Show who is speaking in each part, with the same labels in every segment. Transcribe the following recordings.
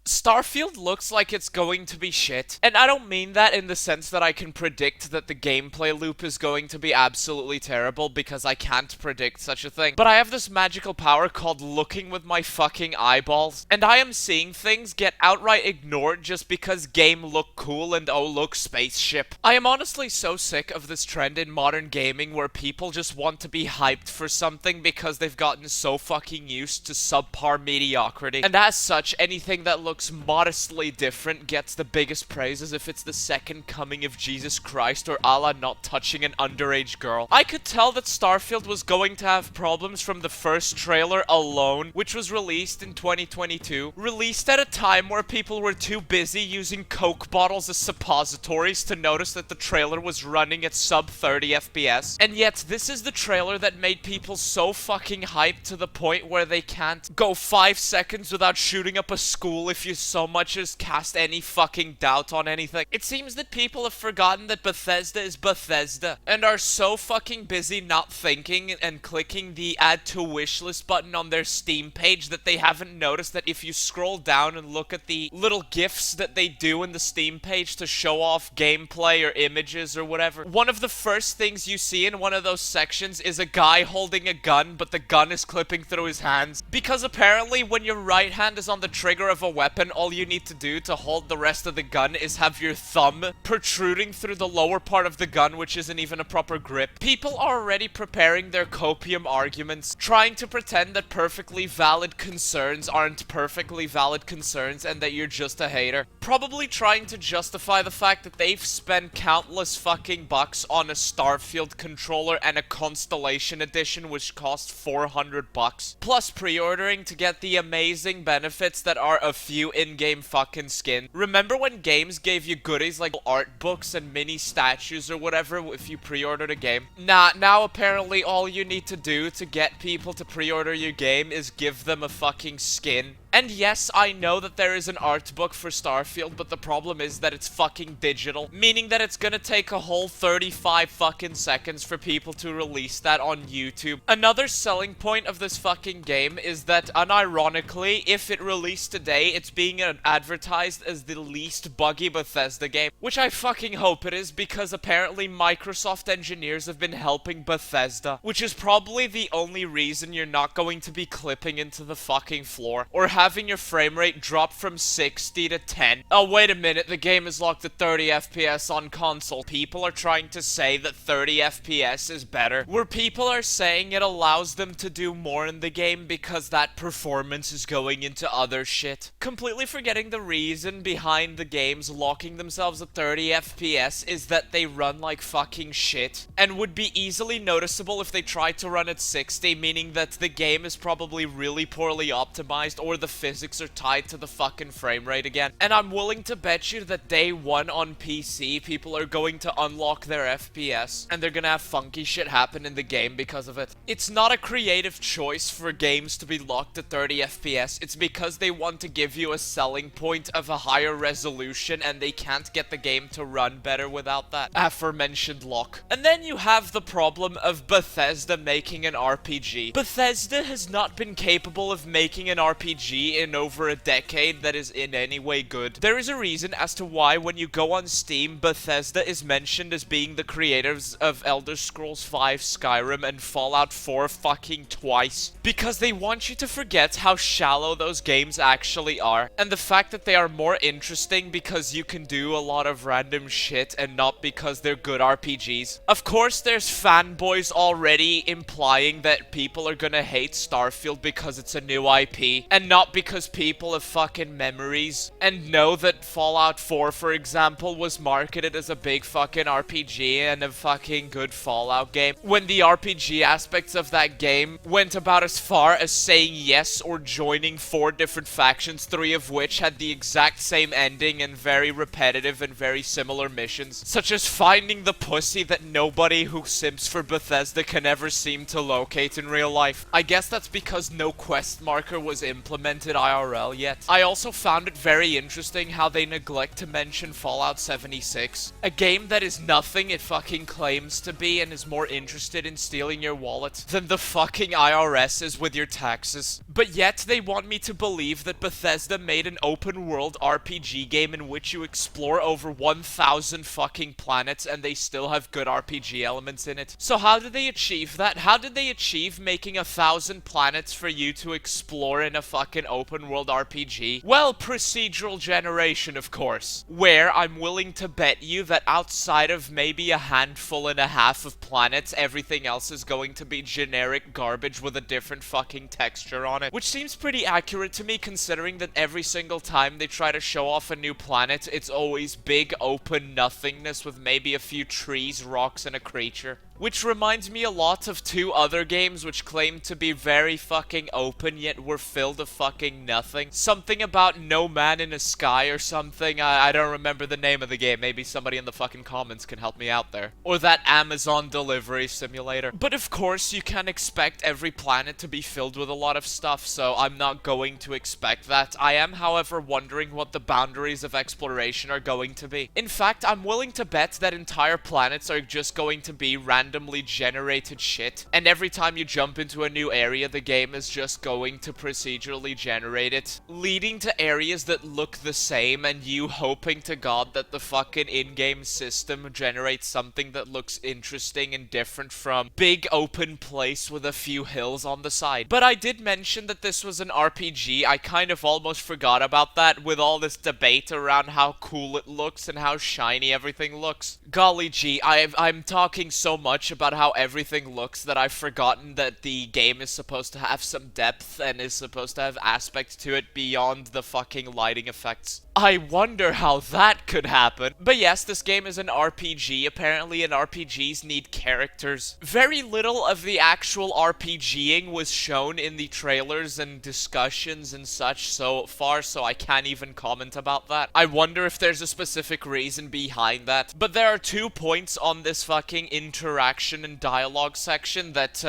Speaker 1: Starfield looks like it's going to be shit. And I don't mean that in the sense that I can predict that the gameplay loop is going to be absolutely terrible, because I can't predict such a thing. But I have this magical power called looking with my fucking eyeballs, and I am seeing things get outright ignored just because game look cool and oh look spaceship. I am honestly so sick of this trend in modern gaming where people just want to be hyped for something because they've gotten so fucking used to subpar mediocrity. And as such, anything that looks modestly different gets the biggest praise, as if it's the second coming of Jesus Christ or Allah not touching an underage girl. I could tell that Starfield was going to have problems from the first trailer alone, which was released in 2022. Released at a time where people were too busy using Coke bottles as suppositories to notice that the trailer was running at sub 30 FPS. And yet, this is the trailer that made people so fucking hyped to the point where they can't go 5 seconds without shooting up a school if you so much as cast any fucking doubt on anything. It seems that people have forgotten that Bethesda is Bethesda and are so fucking busy not thinking and clicking the add to wishlist button on their Steam page that they haven't noticed that if you scroll down and look at the little gifs that they do in the Steam page to show off gameplay or images or whatever, one of the first things you see in one of those sections is a guy holding a gun, but the gun is clipping through his hands. Because apparently when your right hand is on the trigger of a weapon, all you need to do to hold the rest of the gun is have your thumb protruding through the lower part of the gun, which isn't even a proper grip. People are already preparing their copium arguments, trying to pretend that perfectly valid concerns aren't perfectly valid concerns and that you're just a hater. Probably trying to justify the fact that they've spent countless fucking bucks on a Starfield controller and a Constellation edition which cost 400 bucks. Plus pre-ordering to get the amazing benefits that are a few in-game fucking skin. Remember when games gave you goodies like art books and mini statues or whatever if you pre-ordered a game? Nah, now apparently all you need to do to get people to pre-order your game is give them a fucking skin. And yes, I know that there is an art book for Starfield, but the problem is that it's fucking digital, meaning that it's gonna take a whole 35 fucking seconds for people to release that on YouTube. Another selling point of this fucking game is that, unironically, if it released today, it's being advertised as the least buggy Bethesda game, which I fucking hope it is, because apparently Microsoft engineers have been helping Bethesda, which is probably the only reason you're not going to be clipping into the fucking floor, or having your frame rate drop from 60 to 10. Oh, wait a minute, the game is locked at 30 FPS on console. People are trying to say that 30 FPS is better, where people are saying it allows them to do more in the game because that performance is going into other shit. Completely forgetting the reason behind the games locking themselves at 30 FPS is that they run like fucking shit, and would be easily noticeable if they tried to run at 60, meaning that the game is probably really poorly optimized, or the physics are tied to the fucking frame rate again. And I'm willing to bet you that day one on PC, people are going to unlock their FPS, and they're gonna have funky shit happen in the game because of it. It's not a creative choice for games to be locked at 30 FPS, it's because they want to give you a selling point of a higher resolution, and they can't get the game to run better without that aforementioned lock. And then you have the problem of Bethesda making an RPG. Bethesda has not been capable of making an RPG in over a decade that is in any way good. There is a reason as to why when you go on Steam, Bethesda is mentioned as being the creators of Elder Scrolls V, Skyrim, and Fallout 4 fucking twice. Because they want you to forget how shallow those games actually are, and the fact that they are more interesting because you can do a lot of random shit and not because they're good RPGs. Of course, there's fanboys already implying that people are gonna hate Starfield because it's a new IP, and not because people have fucking memories and know that Fallout 4, for example, was marketed as a big fucking RPG and a fucking good Fallout game, when the RPG aspects of that game went about as far as saying yes or joining 4 different factions, 3 of which had the exact same ending and very repetitive and very similar missions, such as finding the pussy that nobody who simps for Bethesda can ever seem to locate in real life. I guess that's because no quest marker was implemented IRL yet. I also found it very interesting how they neglect to mention Fallout 76, a game that is nothing it fucking claims to be and is more interested in stealing your wallet than the fucking IRS is with your taxes. But yet they want me to believe that Bethesda made an open world RPG game in which you explore over 1,000 fucking planets and they still have good RPG elements in it. So how did they achieve that? How did they achieve making 1,000 planets for you to explore in a fucking open world RPG? Well, procedural generation, of course. Where I'm willing to bet you that outside of maybe a handful and a half of planets, everything else is going to be generic garbage with a different fucking texture on it. Which seems pretty accurate to me, considering that every single time they try to show off a new planet, it's always big open nothingness with maybe a few trees, rocks, and a creature. Which reminds me a lot of two other games which claimed to be very fucking open yet were filled of fucking nothing. Something about No Man in a Sky or something. I don't remember the name of the game. Maybe somebody in the fucking comments can help me out there. Or that Amazon delivery simulator. But of course you can expect every planet to be filled with a lot of stuff, so I'm not going to expect that. I am, however, wondering what the boundaries of exploration are going to be. In fact, I'm willing to bet that entire planets are just going to be randomly generated shit, and every time you jump into a new area, the game is just going to procedurally generate it, leading to areas that look the same, and you hoping to God that the fucking in-game system generates something that looks interesting and different from big open place with a few hills on the side. But I did mention that this was an RPG. I kind of almost forgot about that with all this debate around how cool it looks and how shiny everything looks. Golly gee, I'm talking so much about how everything looks that I've forgotten that the game is supposed to have some depth and is supposed to have aspects to it beyond the fucking lighting effects. I wonder how that could happen. But yes, this game is an RPG. Apparently, and RPGs need characters. Very little of the actual RPGing was shown in the trailers and discussions and such so far, so I can't even comment about that. I wonder if there's a specific reason behind that. But there are 2 points on this fucking interaction and dialogue section that,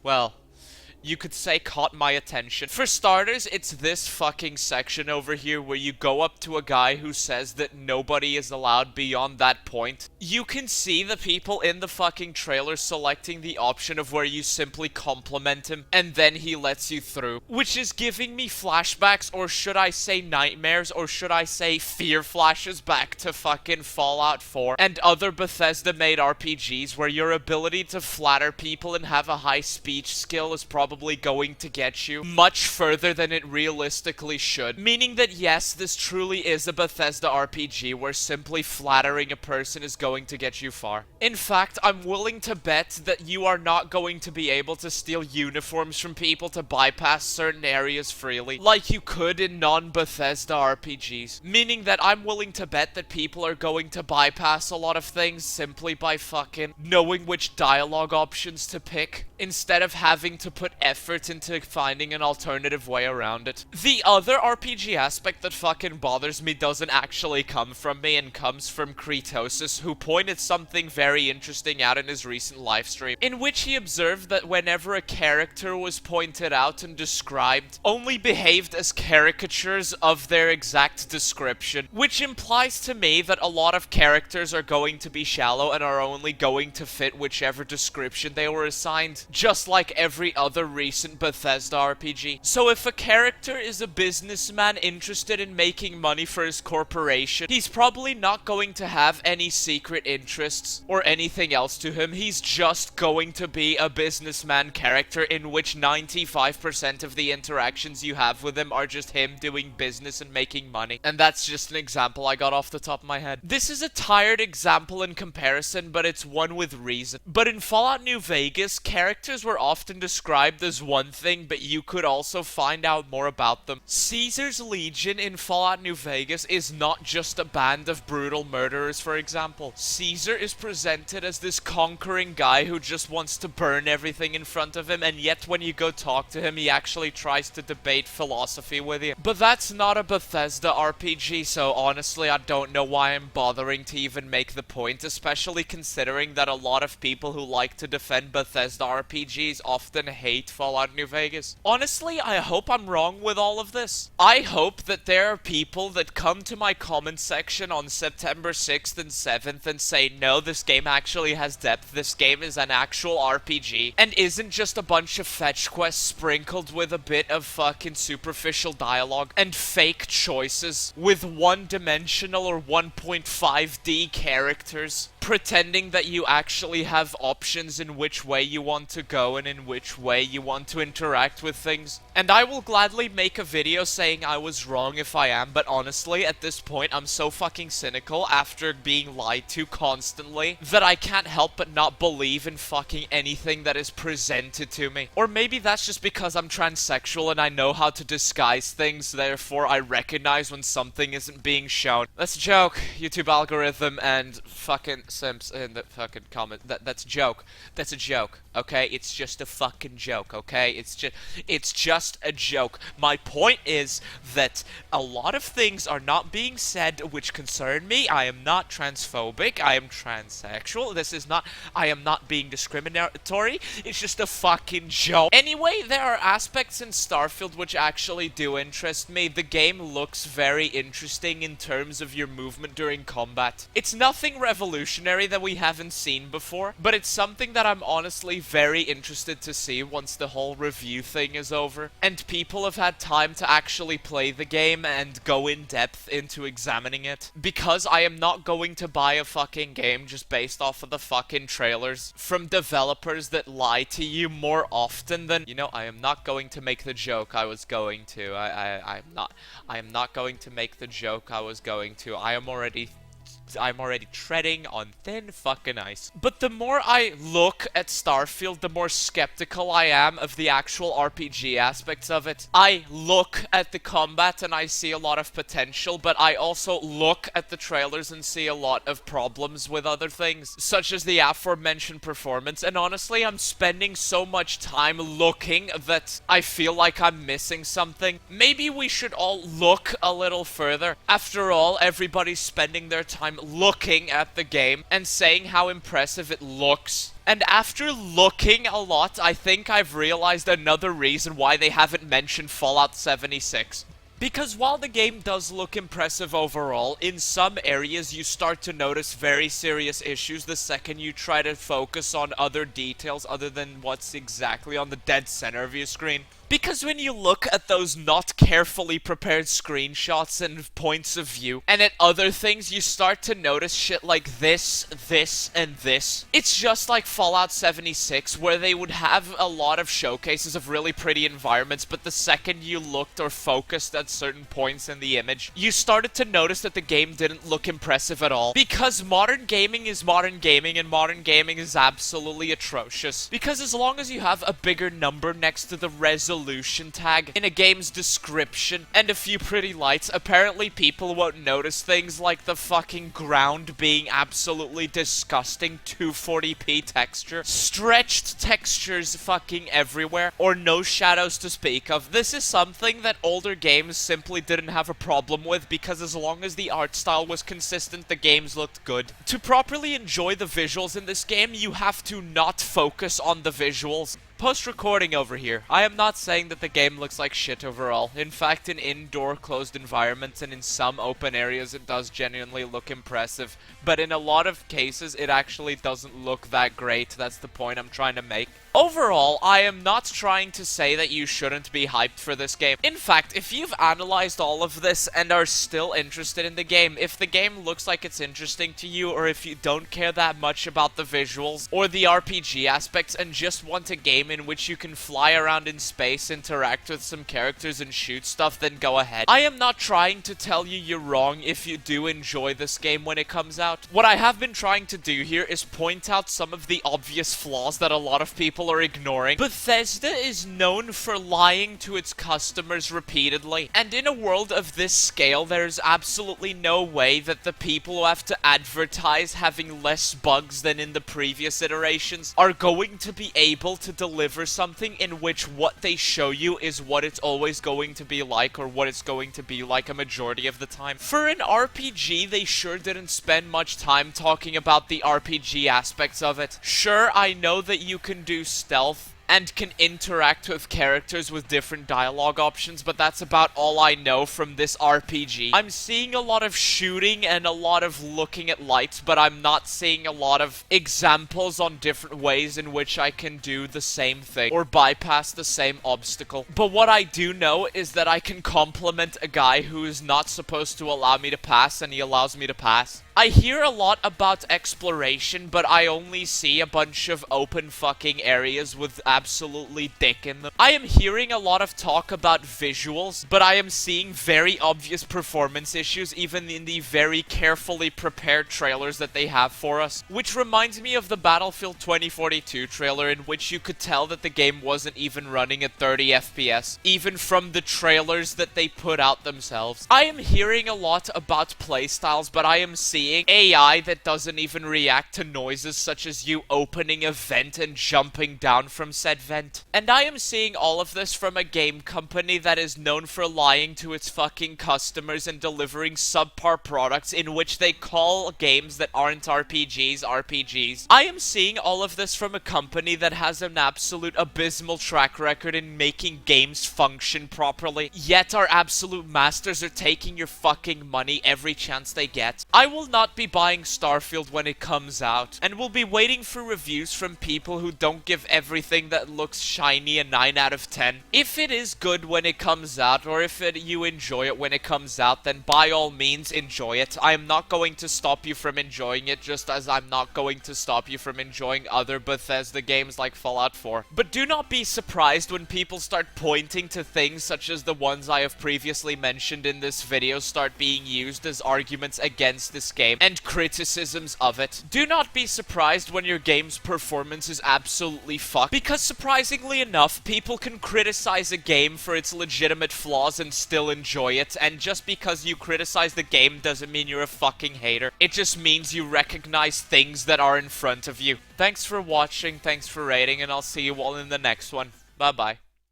Speaker 1: well, you could say caught my attention. For starters, it's this fucking section over here where you go up to a guy who says that nobody is allowed beyond that point. You can see the people in the fucking trailer selecting the option of where you simply compliment him and then he lets you through, which is giving me flashbacks, or should I say nightmares, or should I say fear flashes back to fucking Fallout 4 and other Bethesda-made RPGs where your ability to flatter people and have a high speech skill is probably going to get you much further than it realistically should. Meaning that yes, this truly is a Bethesda RPG where simply flattering a person is going to get you far. In fact, I'm willing to bet that you are not going to be able to steal uniforms from people to bypass certain areas freely, like you could in non-Bethesda RPGs. Meaning that I'm willing to bet that people are going to bypass a lot of things simply by fucking knowing which dialogue options to pick, instead of having to put effort into finding an alternative way around it. The other RPG aspect that fucking bothers me doesn't actually come from me and comes from Kretosis, who pointed something very interesting out in his recent livestream, in which he observed that whenever a character was pointed out and described, only behaved as caricatures of their exact description, which implies to me that a lot of characters are going to be shallow and are only going to fit whichever description they were assigned, just like every other recent Bethesda RPG. So if a character is a businessman interested in making money for his corporation, he's probably not going to have any secret interests or anything else to him. He's just going to be a businessman character in which 95% of the interactions you have with him are just him doing business and making money. And that's just an example I got off the top of my head. This is a tired example in comparison, but it's one with reason. But in Fallout New Vegas, characters were often described as one thing, but you could also find out more about them. Caesar's Legion in Fallout New Vegas is not just a band of brutal murderers, for example. Caesar is presented as this conquering guy who just wants to burn everything in front of him, and yet when you go talk to him, he actually tries to debate philosophy with you. But that's not a Bethesda RPG, so honestly, I don't know why I'm bothering to even make the point, especially considering that a lot of people who like to defend Bethesda RPGs often hate Fallout New Vegas. Honestly, I hope I'm wrong with all of this. I hope that there are people that come to my comment section on September 6th and 7th and say, no, this game actually has depth, this game is an actual RPG, and isn't just a bunch of fetch quests sprinkled with a bit of fucking superficial dialogue and fake choices with one-dimensional or 1.5D characters pretending that you actually have options in which way you want to go and in which way you want to interact with things. And I will gladly make a video saying I was wrong if I am, but honestly, at this point, I'm so fucking cynical after being lied to constantly that I can't help but not believe in fucking anything that is presented to me. Or maybe that's just because I'm transsexual and I know how to disguise things, therefore I recognize when something isn't being shown. That's a joke, YouTube algorithm and fucking simps in the fucking comment. That's a joke. That's a joke, okay? It's just a fucking joke, okay? It's just a joke. My point is that a lot of things are not being said which concern me. I am not transphobic. I am transsexual. I am not being discriminatory. It's just a fucking joke. Anyway, there are aspects in Starfield which actually do interest me. The game looks very interesting in terms of your movement during combat. It's nothing revolutionary that we haven't seen before, but it's something that I'm honestly very interested to see once the whole review thing is over, and people have had time to actually play the game and go in depth into examining it, because I am not going to buy a fucking game just based off of the fucking trailers from developers that lie to you more often than, I am not going to make the joke I was going to. I am not going to make the joke I was going to. I'm already treading on thin fucking ice. But the more I look at Starfield, the more skeptical I am of the actual RPG aspects of it. I look at the combat and I see a lot of potential, but I also look at the trailers and see a lot of problems with other things, such as the aforementioned performance, and honestly, I'm spending so much time looking that I feel like I'm missing something. Maybe we should all look a little further. After all, everybody's spending their time looking at the game and saying how impressive it looks. And after looking a lot, I think I've realized another reason why they haven't mentioned Fallout 76. Because while the game does look impressive overall, in some areas you start to notice very serious issues the second you try to focus on other details other than what's exactly on the dead center of your screen. Because when you look at those not carefully prepared screenshots and points of view, and at other things, you start to notice shit like this, and this. It's just like Fallout 76, where they would have a lot of showcases of really pretty environments, but the second you looked or focused at certain points in the image, you started to notice that the game didn't look impressive at all. Because modern gaming is modern gaming, and modern gaming is absolutely atrocious. Because as long as you have a bigger number next to the resolution tag in a game's description and a few pretty lights, apparently people won't notice things like the fucking ground being absolutely disgusting 240p texture, stretched textures fucking everywhere, or no shadows to speak of. This is something that older games simply didn't have a problem with, because as long as the art style was consistent, the games looked good. To properly enjoy the visuals in this game, you have to not focus on the visuals. Post-recording over here, I am not saying that the game looks like shit overall. In fact, in indoor closed environments and in some open areas it does genuinely look impressive, but in a lot of cases it actually doesn't look that great. That's the point I'm trying to make. Overall, I am not trying to say that you shouldn't be hyped for this game. In fact, if you've analyzed all of this and are still interested in the game, if the game looks like it's interesting to you, or if you don't care that much about the visuals or the RPG aspects and just want a game in which you can fly around in space, interact with some characters, and shoot stuff, then go ahead. I am not trying to tell you you're wrong if you do enjoy this game when it comes out. What I have been trying to do here is point out some of the obvious flaws that a lot of people are ignoring. Bethesda is known for lying to its customers repeatedly, and in a world of this scale, there's absolutely no way that the people who have to advertise having less bugs than in the previous iterations are going to be able to deliver something in which what they show you is what it's always going to be like, or what it's going to be like a majority of the time. For an RPG, they sure didn't spend much time talking about the RPG aspects of it. Sure, I know that you can do stealth and can interact with characters with different dialogue options, but that's about all I know from this RPG. I'm seeing a lot of shooting and a lot of looking at lights, but I'm not seeing a lot of examples on different ways in which I can do the same thing or bypass the same obstacle. But what I do know is that I can compliment a guy who is not supposed to allow me to pass, and he allows me to pass. I hear a lot about exploration, but I only see a bunch of open fucking areas with absolutely dick in them. I am hearing a lot of talk about visuals, but I am seeing very obvious performance issues even in the very carefully prepared trailers that they have for us. Which reminds me of the Battlefield 2042 trailer, in which you could tell that the game wasn't even running at 30 FPS, even from the trailers that they put out themselves. I am hearing a lot about playstyles, but I am seeing AI that doesn't even react to noises such as you opening a vent and jumping down from said vent. And I am seeing all of this from a game company that is known for lying to its fucking customers and delivering subpar products in which they call games that aren't RPGs, RPGs. I am seeing all of this from a company that has an absolute abysmal track record in making games function properly, yet our absolute masters are taking your fucking money every chance they get. I will not be buying Starfield when it comes out, and will be waiting for reviews from people who don't give everything that looks shiny a 9 out of 10. If it is good when it comes out, or if you enjoy it when it comes out, then by all means enjoy it. I am not going to stop you from enjoying it, just as I'm not going to stop you from enjoying other Bethesda games like Fallout 4. But do not be surprised when people start pointing to things such as the ones I have previously mentioned in this video start being used as arguments against this game and criticisms of it. Do not be surprised when your game's performance is absolutely fucked, because surprisingly enough, people can criticize a game for its legitimate flaws and still enjoy it, and just because you criticize the game doesn't mean you're a fucking hater. It just means you recognize things that are in front of you. Thanks for watching, thanks for rating, and I'll see you all in the next one. Bye bye.